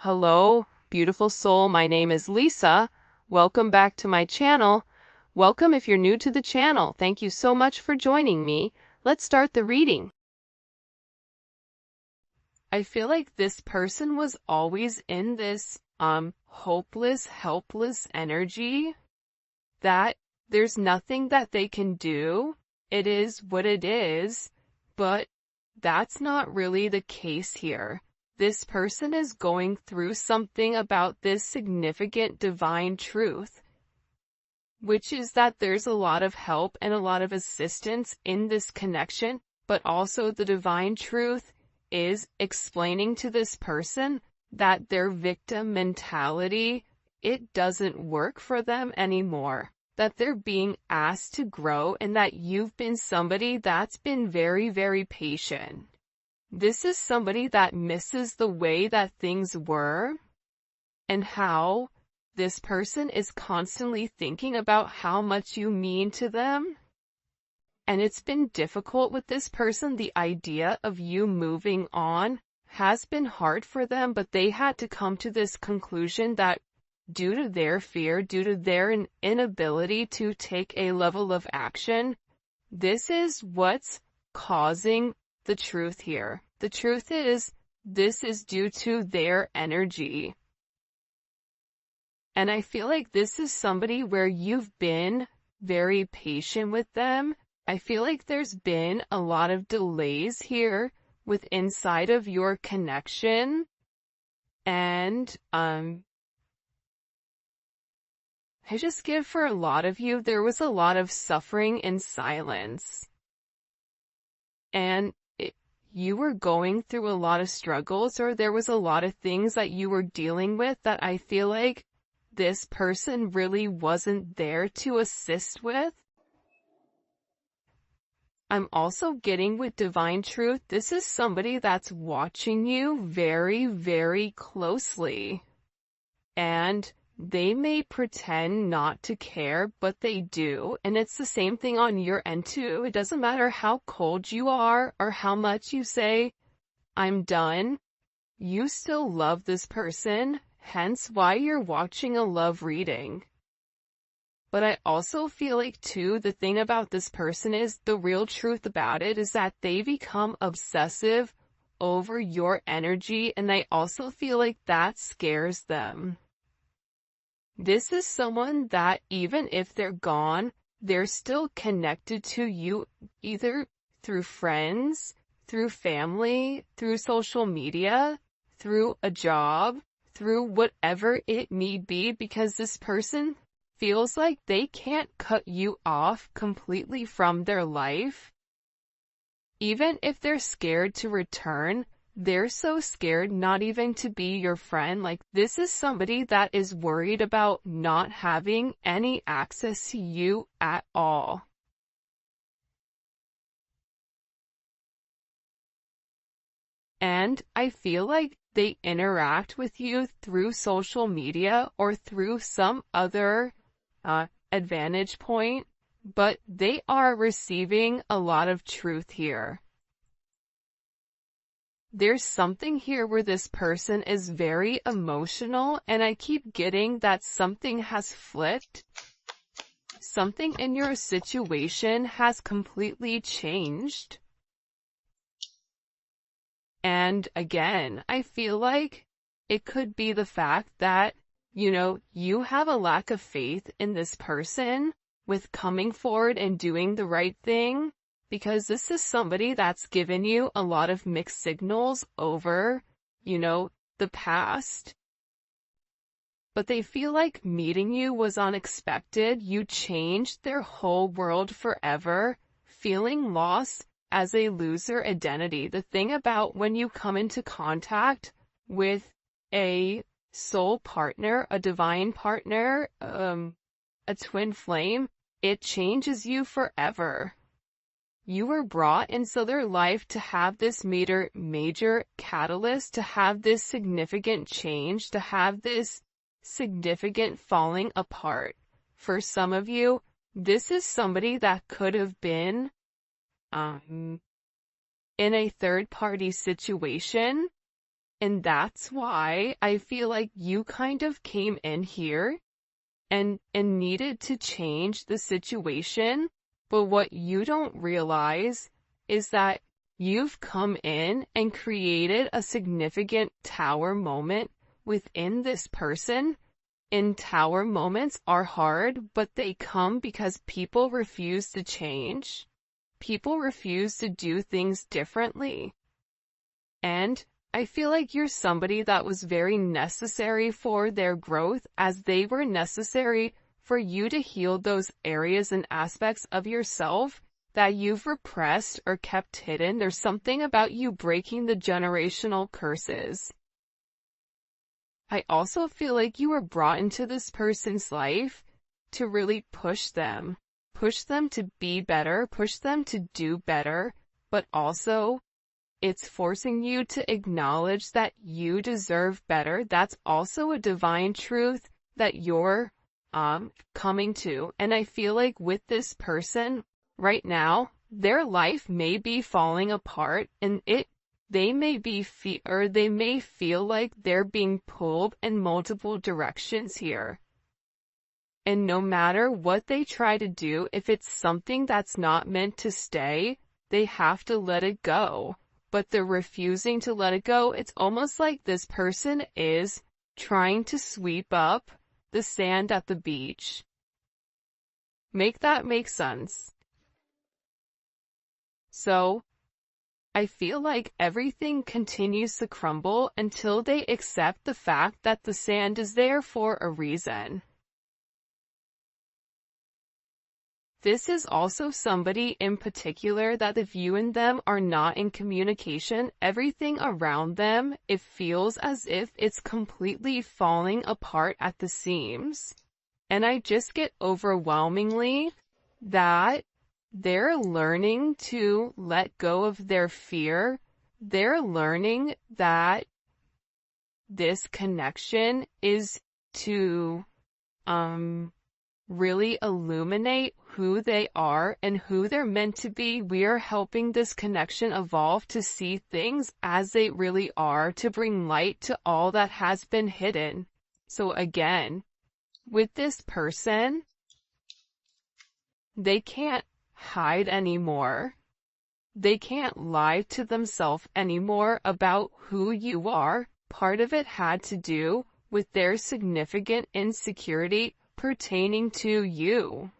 Hello, beautiful soul. My name is Lisa. Welcome back to my channel. Welcome if you're new to the channel. Thank you so much for joining me. Let's start the reading. I feel like this person was always in this hopeless, helpless energy that there's nothing that they can do. It is what it is, but that's not really the case here. This person is going through something about this significant divine truth, which is that there's a lot of help and a lot of assistance in this connection, but also the divine truth is explaining to this person that their victim mentality, it doesn't work for them anymore, that they're being asked to grow, and that you've been somebody that's been very, very patient. This is somebody that misses the way that things were and how this person is constantly thinking about how much you mean to them. And it's been difficult with this person. The idea of you moving on has been hard for them, but they had to come to this conclusion that due to their fear, due to their inability to take a level of action, this is what's causing the truth here. The truth is, this is due to their energy. And I feel like this is somebody where you've been very patient with them. I feel like there's been a lot of delays here with inside of your connection. And I just give for a lot of you, there was a lot of suffering in silence. And you were going through a lot of struggles, or there was a lot of things that you were dealing with that I feel like this person really wasn't there to assist with. I'm also getting with divine truth, this is somebody that's watching you very, very closely. And they may pretend not to care, but they do. And it's the same thing on your end too. It doesn't matter how cold you are or how much you say, I'm done. You still love this person, hence why you're watching a love reading. But I also feel like too, the thing about this person is, the real truth about it is that they become obsessive over your energy, and I also feel like that scares them. This is someone that even if they're gone, they're still connected to you, either through friends, through family, through social media, through a job, through whatever it may be, because this person feels like they can't cut you off completely from their life. Even if they're scared to return, they're so scared not even to be your friend. Like, this is somebody that is worried about not having any access to you at all. And I feel like they interact with you through social media or through some other advantage point, but they are receiving a lot of truth here. There's something here where this person is very emotional, and I keep getting that something has flipped. Something in your situation has completely changed. And again, I feel like it could be the fact that, you have a lack of faith in this person with coming forward and doing the right thing. Because this is somebody that's given you a lot of mixed signals over, the past. But they feel like meeting you was unexpected. You changed their whole world forever, feeling lost as a loser identity. The thing about when you come into contact with a soul partner, a divine partner, a twin flame, it changes you forever. You were brought into their life to have this major catalyst, to have this significant change, to have this significant falling apart. For some of you, this is somebody that could have been in a third-party situation, And that's why I feel like you kind of came in here and needed to change the situation. But what you don't realize is that you've come in and created a significant tower moment within this person. And tower moments are hard, but they come because people refuse to change. People refuse to do things differently. And I feel like you're somebody that was very necessary for their growth, as they were necessary for you to heal those areas and aspects of yourself that you've repressed or kept hidden. There's something about you breaking the generational curses. I also feel like you were brought into this person's life to really push them to be better, push them to do better, but also it's forcing you to acknowledge that you deserve better. That's also a divine truth that you're coming to. And I feel like with this person right now, their life may be falling apart, and they may feel like they're being pulled in multiple directions here. And no matter what they try to do, if it's something that's not meant to stay, they have to let it go. But they're refusing to let it go. It's almost like this person is trying to sweep up the sand at the beach. Make that make sense. So, I feel like everything continues to crumble until they accept the fact that the sand is there for a reason. This is also somebody in particular that if you and them are not in communication, everything around them, it feels as if it's completely falling apart at the seams. And I just get overwhelmingly that they're learning to let go of their fear. They're learning that this connection is to, really illuminate who they are and who they're meant to be. We are helping this connection evolve to see things as they really are, to bring light to all that has been hidden. So again, with this person, they can't hide anymore. They can't lie to themselves anymore about who you are. Part of it had to do with their significant insecurity pertaining to you.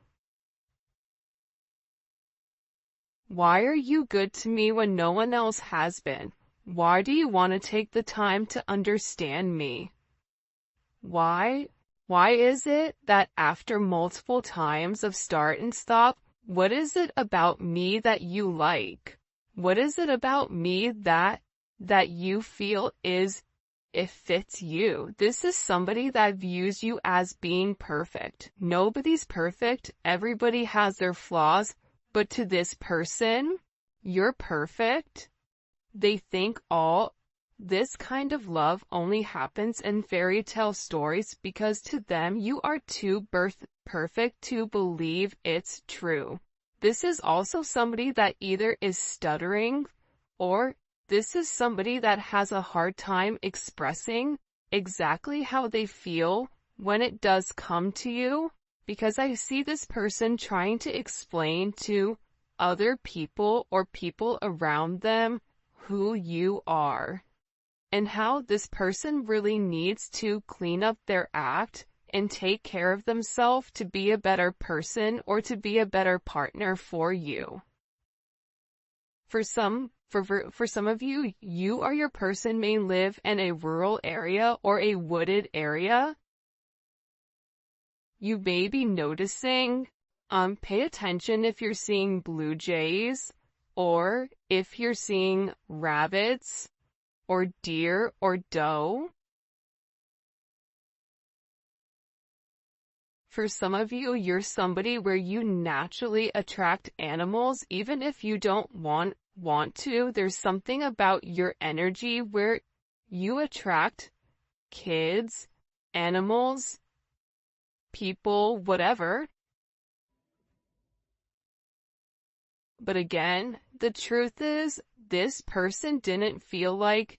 Why are you good to me when no one else has been? Why do you want to take the time to understand me? Why is it that after multiple times of start and stop, what is it about me that you like? What is it about me that you feel it fits you? This is somebody that views you as being perfect. Nobody's perfect. Everybody has their flaws. But to this person, you're perfect. They think all this kind of love only happens in fairy tale stories because to them you are too perfect to believe it's true. This is also somebody that either is stuttering, or this is somebody that has a hard time expressing exactly how they feel when it does come to you, because I see this person trying to explain to other people or people around them who you are, and how this person really needs to clean up their act and take care of themselves to be a better person or to be a better partner for you. For some of you, you or your person may live in a rural area or a wooded area. You may be noticing, pay attention if you're seeing blue jays, or if you're seeing rabbits, or deer, or doe. For some of you, you're somebody where you naturally attract animals, even if you don't want to. There's something about your energy where you attract kids, animals, people, whatever. But again, the truth is, this person didn't feel like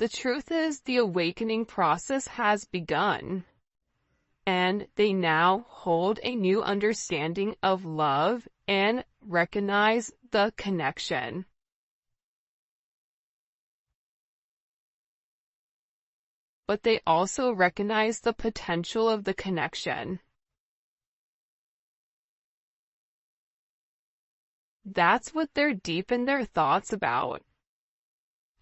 The truth is, the awakening process has begun, and they now hold a new understanding of love and recognize the connection. But they also recognize the potential of the connection. That's what they're deep in their thoughts about.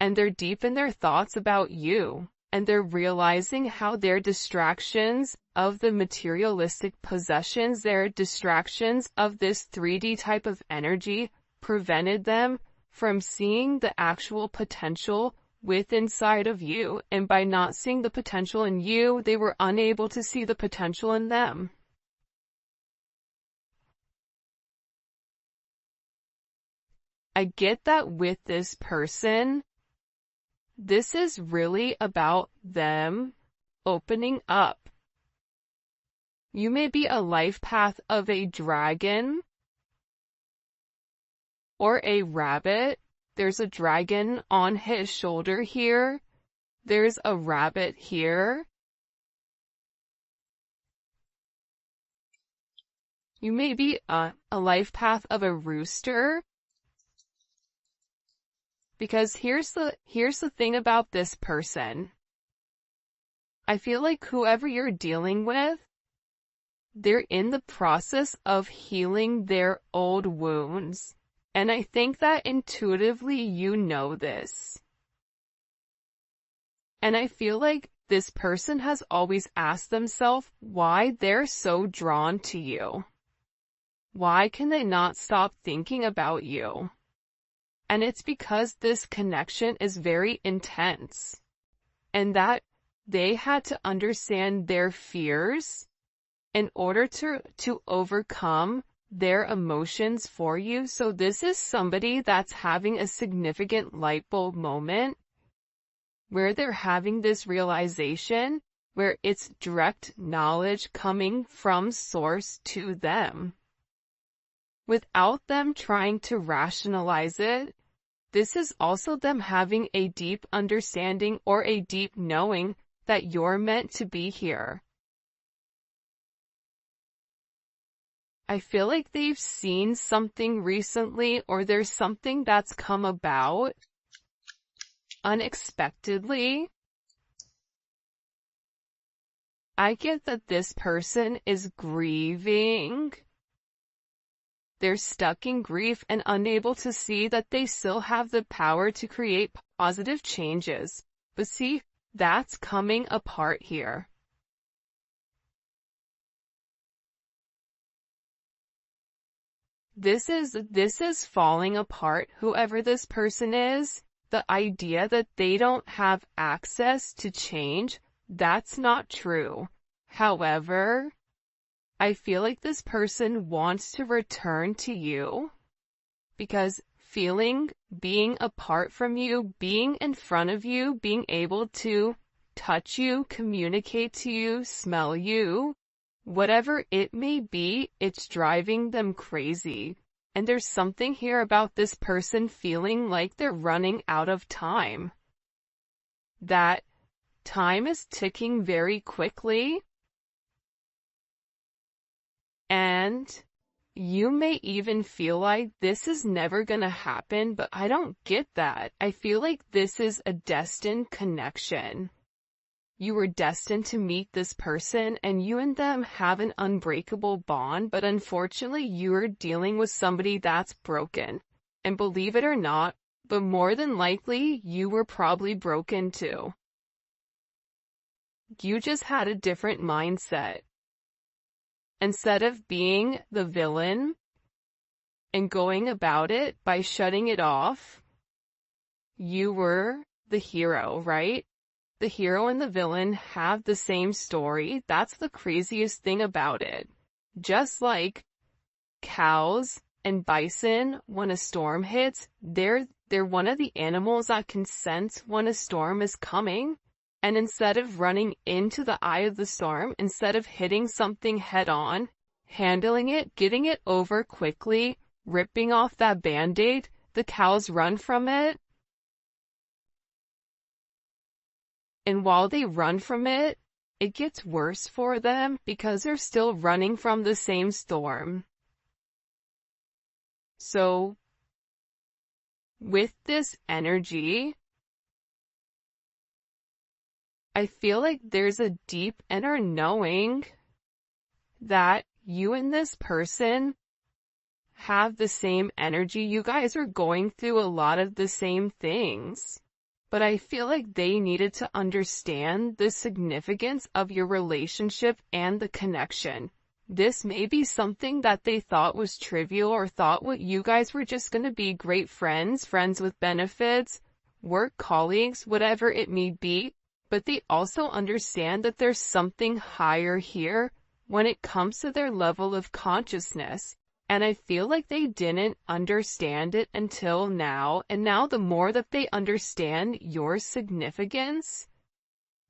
And they're deep in their thoughts about you. And they're realizing how their distractions of the materialistic possessions, their distractions of this 3D type of energy, prevented them from seeing the actual potential within inside of you. And by not seeing the potential in you, they were unable to see the potential in them. I get that with this person, this is really about them opening up. You may be a life path of a dragon or a rabbit. There's a dragon on his shoulder here. There's a rabbit here. You may be a life path of a rooster. Because here's the thing about this person. I feel like whoever you're dealing with, they're in the process of healing their old wounds. And I think that intuitively you know this. And I feel like this person has always asked themselves why they're so drawn to you. Why can they not stop thinking about you? And it's because this connection is very intense, and that they had to understand their fears in order to overcome their emotions for you. So this is somebody that's having a significant light bulb moment where they're having this realization where it's direct knowledge coming from source to them without them trying to rationalize it. This is also them having a deep understanding or a deep knowing that you're meant to be here. I feel like they've seen something recently, or there's something that's come about unexpectedly. I get that this person is grieving. They're stuck in grief and unable to see that they still have the power to create positive changes. But see, that's coming apart here. This is falling apart, whoever this person is. The idea that they don't have access to change, that's not true. However, I feel like this person wants to return to you because being apart from you, being in front of you, being able to touch you, communicate to you, smell you, whatever it may be, it's driving them crazy. And there's something here about this person feeling like they're running out of time. That time is ticking very quickly. And you may even feel like this is never gonna happen, but I don't get that. I feel like this is a destined connection. You were destined to meet this person and you and them have an unbreakable bond, but unfortunately you're dealing with somebody that's broken. And believe it or not, but more than likely you were probably broken too. You just had a different mindset. Instead of being the villain and going about it by shutting it off, you were the hero, right? The hero and the villain have the same story. That's the craziest thing about it. Just like cows and bison, when a storm hits, they're one of the animals that can sense when a storm is coming. And instead of running into the eye of the storm, instead of hitting something head on, handling it, getting it over quickly, ripping off that band-aid, the cows run from it. And while they run from it, it gets worse for them because they're still running from the same storm. So, with this energy, I feel like there's a deep inner knowing that you and this person have the same energy. You guys are going through a lot of the same things. But I feel like they needed to understand the significance of your relationship and the connection. This may be something that they thought was trivial or thought what you guys were just going to be great friends, friends with benefits, work colleagues, whatever it may be. But they also understand that there's something higher here when it comes to their level of consciousness. And I feel like they didn't understand it until now. And now the more that they understand your significance,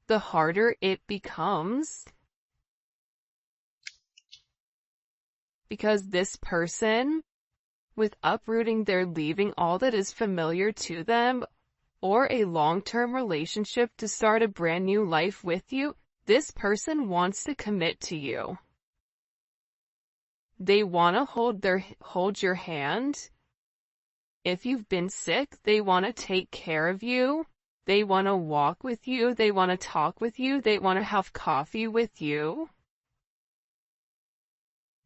the harder it becomes. Because this person, with uprooting, they're leaving all that is familiar to them, or a long-term relationship to start a brand new life with you, this person wants to commit to you. They want to hold your hand. If you've been sick, they want to take care of you. They want to walk with you. They want to talk with you. They want to have coffee with you.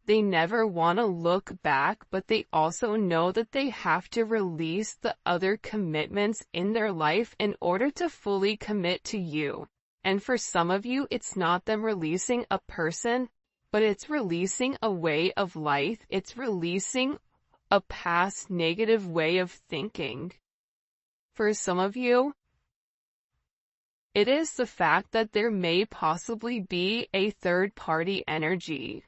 They never want to look back, but they also know that they have to release the other commitments in their life in order to fully commit to you. And for some of you, it's not them releasing a person, but it's releasing a way of life. It's releasing a past negative way of thinking. For some of you, it is the fact that there may possibly be a third-party energy.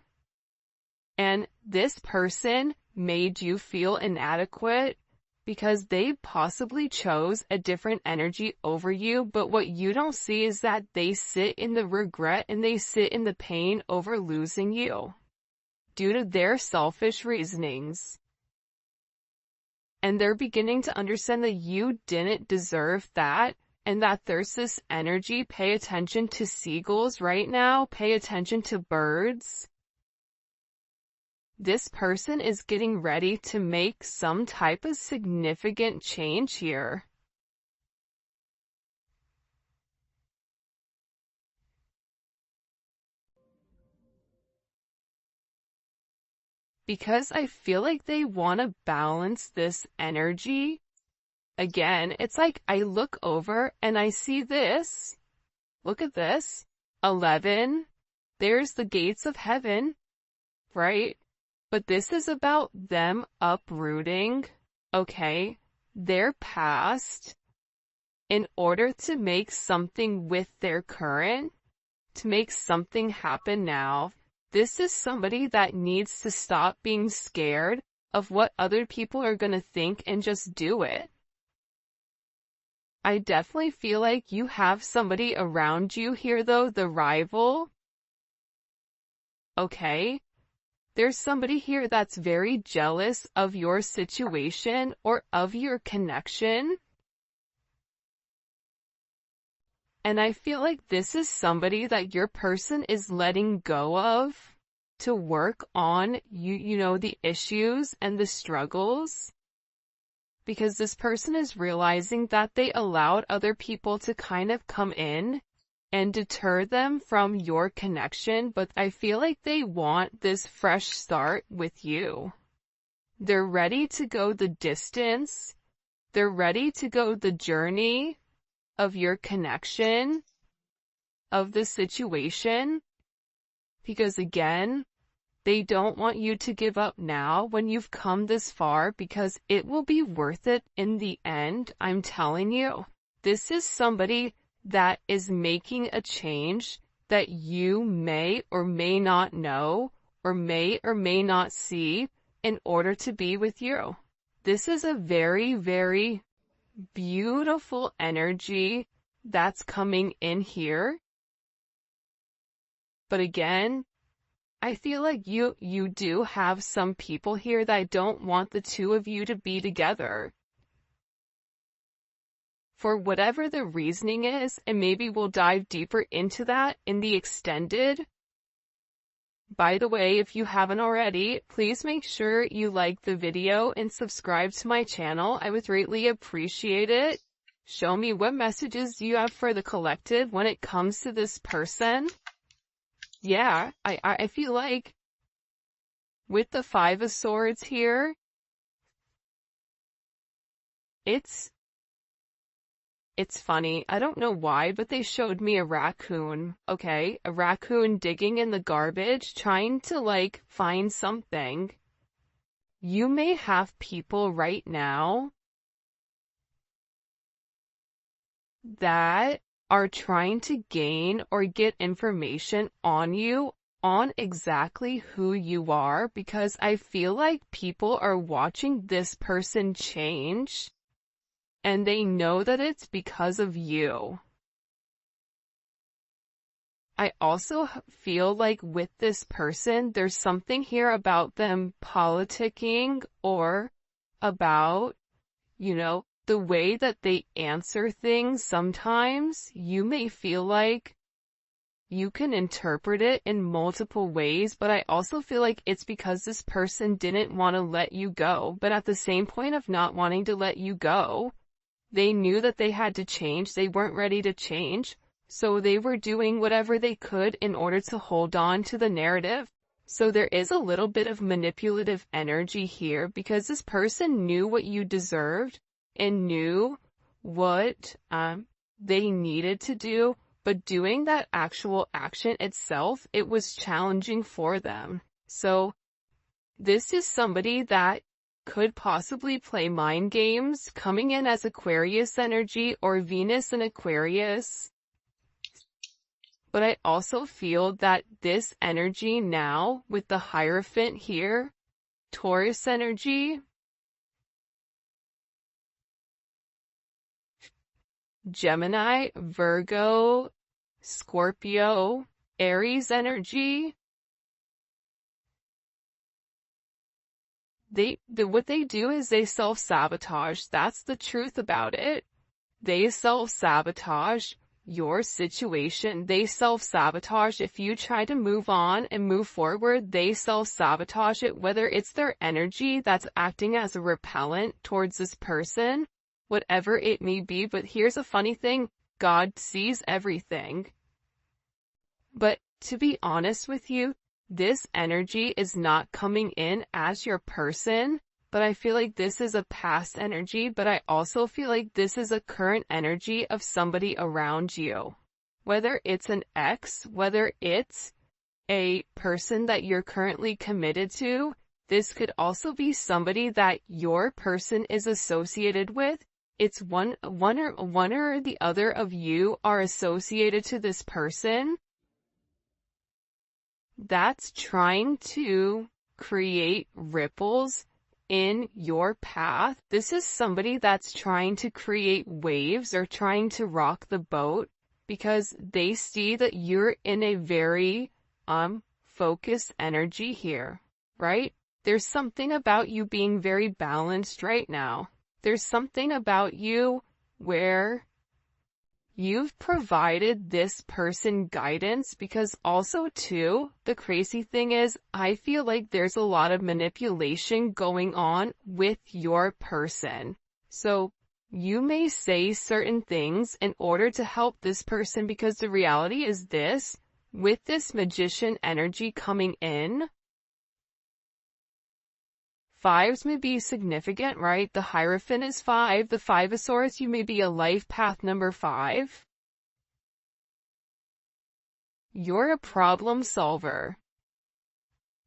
And this person made you feel inadequate because they possibly chose a different energy over you, but what you don't see is that they sit in the regret and they sit in the pain over losing you due to their selfish reasonings. And they're beginning to understand that you didn't deserve that and that there's this energy. Pay attention to seagulls right now. Pay attention to birds. This person is getting ready to make some type of significant change here. Because I feel like they want to balance this energy. Again, it's like I look over and I see this. Look at this. 11. There's the gates of heaven, right? But this is about them uprooting, okay, their past in order to make something with their current, to make something happen now. This is somebody that needs to stop being scared of what other people are going to think and just do it. I definitely feel like you have somebody around you here though, the rival. Okay? There's somebody here that's very jealous of your situation or of your connection. And I feel like this is somebody that your person is letting go of to work on you know, the issues and the struggles. Because this person is realizing that they allowed other people to kind of come in and deter them from your connection, but I feel like they want this fresh start with you. They're ready to go the distance. They're ready to go the journey of your connection, of the situation, because again, they don't want you to give up now when you've come this far, because it will be worth it in the end, I'm telling you. This is somebody that is making a change that you may or may not know or may not see in order to be with you. This is a very, very beautiful energy that's coming in here. But again, I feel like you do have some people here that don't want the two of you to be together. for whatever the reasoning is, and maybe we'll dive deeper into that in the extended. By the way, if you haven't already, please make sure you like the video and subscribe to my channel. I would greatly appreciate it. Show me what messages you have for the collective when it comes to this person. Yeah, I feel like with the Five of Swords here, it's funny. I don't know why, but they showed me a raccoon, okay? A raccoon digging in the garbage, trying to, like, find something. You may have people right now that are trying to gain or get information on you, on exactly who you are, because I feel like people are watching this person change, and they know that it's because of you. I also feel like with this person, there's something here about them politicking or about, the way that they answer things. Sometimes you may feel like you can interpret it in multiple ways, but I also feel like it's because this person didn't want to let you go. But at the same point of not wanting to let you go, they knew that they had to change. They weren't ready to change. So they were doing whatever they could in order to hold on to the narrative. So there is a little bit of manipulative energy here because this person knew what you deserved and knew what they needed to do, but doing that actual action itself, it was challenging for them. So this is somebody that could possibly play mind games, coming in as Aquarius energy or Venus and Aquarius. But I also feel that this energy now, with the Hierophant here, Taurus energy, Gemini, Virgo, Scorpio, Aries energy, what they do is they self-sabotage. That's the truth about it. They self-sabotage your situation. They self-sabotage. If you try to move on and move forward, they self-sabotage it, whether it's their energy that's acting as a repellent towards this person, whatever it may be. But here's a funny thing. God sees everything. But to be honest with you, this energy is not coming in as your person, but I feel like this is a past energy, but I also feel like this is a current energy of somebody around you. Whether it's an ex, whether it's a person that you're currently committed to, this could also be somebody that your person is associated with. It's one or the other of you are associated to this person that's trying to create ripples in your path. This is somebody that's trying to create waves or trying to rock the boat because they see that you're in a very focused energy here, right? There's something about you being very balanced right now. There's something about you where you've provided this person guidance, because also too, the crazy thing is, I feel like there's a lot of manipulation going on with your person. So you may say certain things in order to help this person, because the reality is this, with this Magician energy coming in, fives may be significant, right? The Hierophant is 5. The Five of Swords, you may be a life path number 5. You're a problem solver.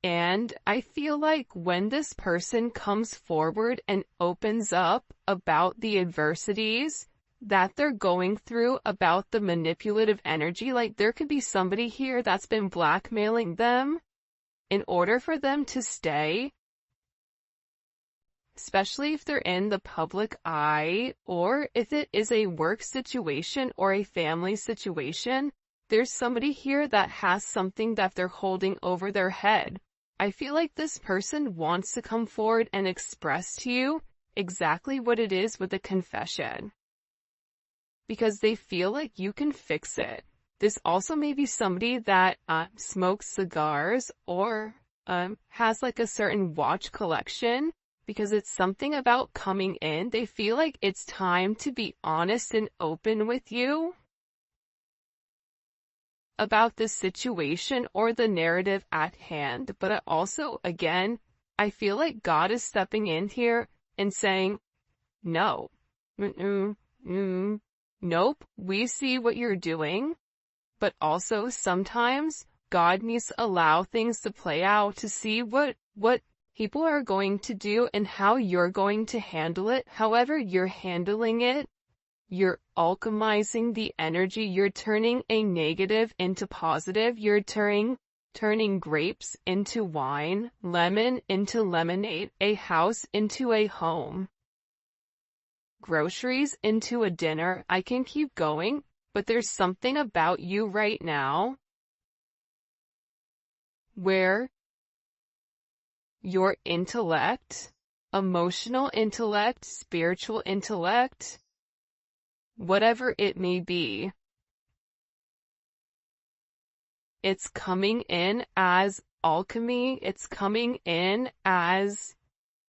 And I feel like when this person comes forward and opens up about the adversities that they're going through, about the manipulative energy, like there could be somebody here that's been blackmailing them in order for them to stay, especially if they're in the public eye, or if it is a work situation or a family situation. There's somebody here that has something that they're holding over their head. I feel like this person wants to come forward and express to you exactly what it is with a confession. because they feel like you can fix it. This also may be somebody that smokes cigars or has like a certain watch collection, because it's something about coming in. They feel like it's time to be honest and open with you about the situation or the narrative at hand. But I also, again, I feel like God is stepping in here and saying, no, nope, we see what you're doing. But also sometimes God needs to allow things to play out to see what people are going to do and how you're going to handle it. However you're handling it, you're alchemizing the energy. You're turning a negative into positive. You're turning grapes into wine, lemon into lemonade, a house into a home, groceries into a dinner. I can keep going, but there's something about you right now where your intellect, emotional intellect, spiritual intellect, whatever it may be, it's coming in as alchemy. It's coming in as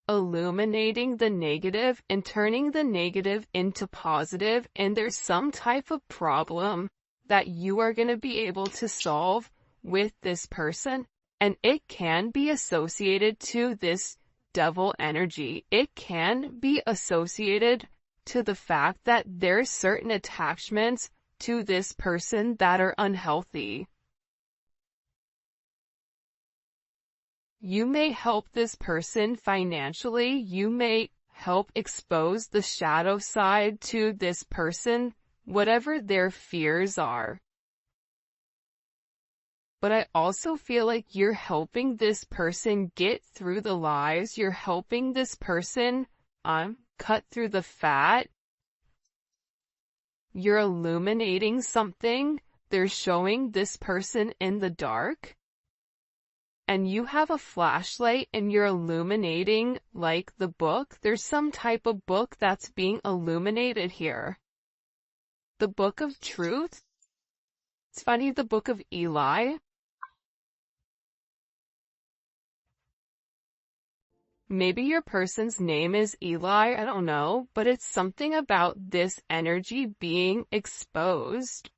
illuminating the negative and turning the negative into positive. And there's some type of problem that you are going to be able to solve with this person. And it can be associated to this devil energy. It can be associated to the fact that there's certain attachments to this person that are unhealthy. You may help this person financially. You may help expose the shadow side to this person, whatever their fears are. But I also feel like you're helping this person get through the lies. You're helping this person cut through the fat. You're illuminating something. They're showing this person in the dark. And you have a flashlight and you're illuminating, like the book. There's some type of book that's being illuminated here. The book of truth. It's funny, the book of Eli. Maybe your person's name is Eli, I don't know, but it's something about this energy being exposed.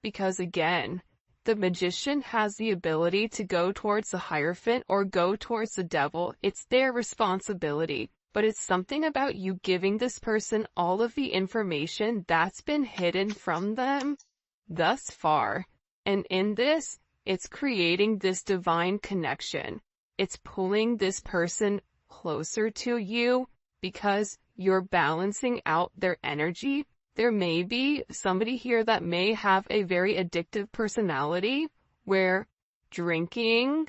Because again, the magician has the ability to go towards the Hierophant or go towards the devil. It's their responsibility. But it's something about you giving this person all of the information that's been hidden from them thus far. And in this, it's creating this divine connection. It's pulling this person closer to you because you're balancing out their energy. There may be somebody here that may have a very addictive personality where drinking,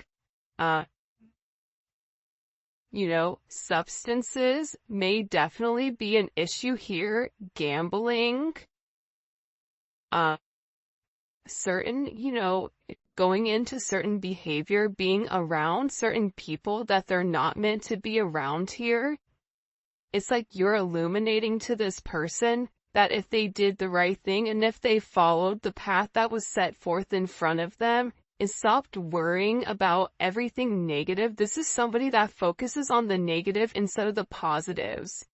substances may definitely be an issue here. Gambling, going into certain behavior, being around certain people that they're not meant to be around here. It's like you're illuminating to this person that if they did the right thing and if they followed the path that was set forth in front of them and stopped worrying about everything negative. This is somebody that focuses on the negative instead of the positives.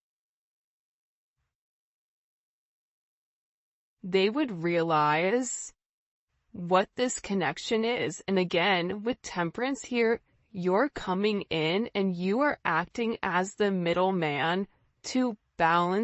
They would realize what this connection is. And again, with Temperance here, you're coming in and you are acting as the middleman to balance